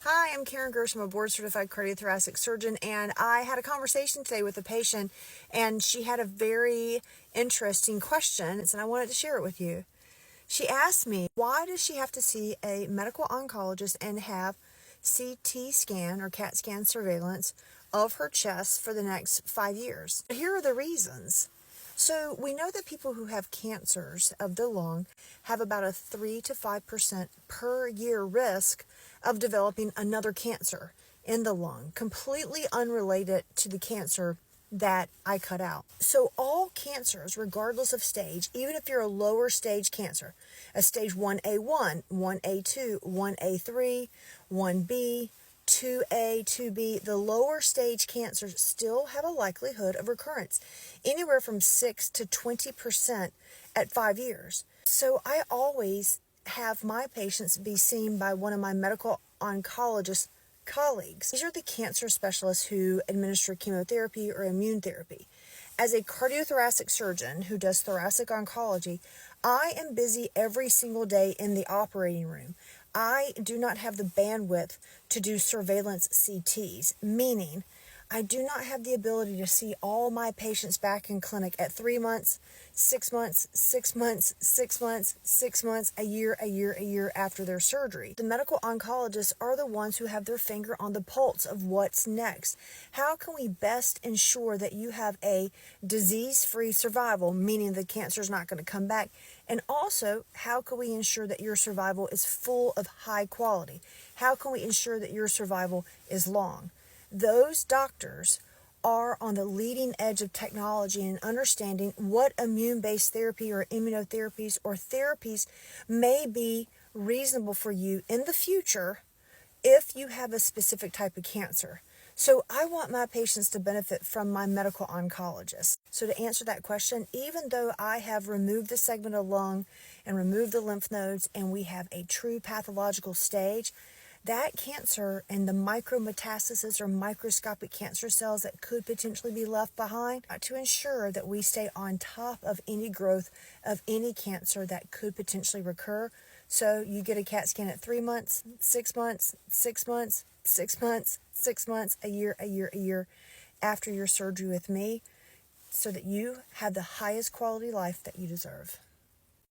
Hi, I'm Karen Gersh. I'm a board-certified cardiothoracic surgeon, and I had a conversation today with a patient, and she had a very interesting question, and I wanted to share it with you. She asked me, why does she have to see a medical oncologist and have CT scan or CAT scan surveillance of her chest for the next 5 years? Here are the reasons. So we know that people who have cancers of the lung have about a 3 to 5% per year risk of developing another cancer in the lung, completely unrelated to the cancer that I cut out. So all cancers, regardless of stage, even if you're a lower stage cancer, a stage 1A1, 1A2, 1A3, 1B, 2A, 2B, the lower stage cancers still have a likelihood of recurrence, anywhere from 6 to 20% at 5 years. So I always have my patients be seen by one of my medical oncologist colleagues. These are the cancer specialists who administer chemotherapy or immune therapy. As a cardiothoracic surgeon who does thoracic oncology, I am busy every single day in the operating room. I do not have the bandwidth to do surveillance CTs, meaning I do not have the ability to see all my patients back in clinic at 3 months, 6 months, 6 months, 6 months, 6 months, a year after their surgery. The medical oncologists are the ones who have their finger on the pulse of what's next. How can we best ensure that you have a disease-free survival, meaning the cancer is not going to come back? And also, how can we ensure that your survival is full of high quality? How can we ensure that your survival is long? Those doctors are on the leading edge of technology and understanding what immune-based therapy or immunotherapies or therapies may be reasonable for you in the future if you have a specific type of cancer. So I want my patients to benefit from my medical oncologist. So to answer that question, even though I have removed the segment of lung and removed the lymph nodes and we have a true pathological stage, that cancer and the micrometastasis or microscopic cancer cells that could potentially be left behind, to ensure that we stay on top of any growth of any cancer that could potentially recur. So you get a CAT scan at 3 months, 6 months, 6 months, 6 months, 6 months, a year after your surgery with me, so that you have the highest quality life that you deserve.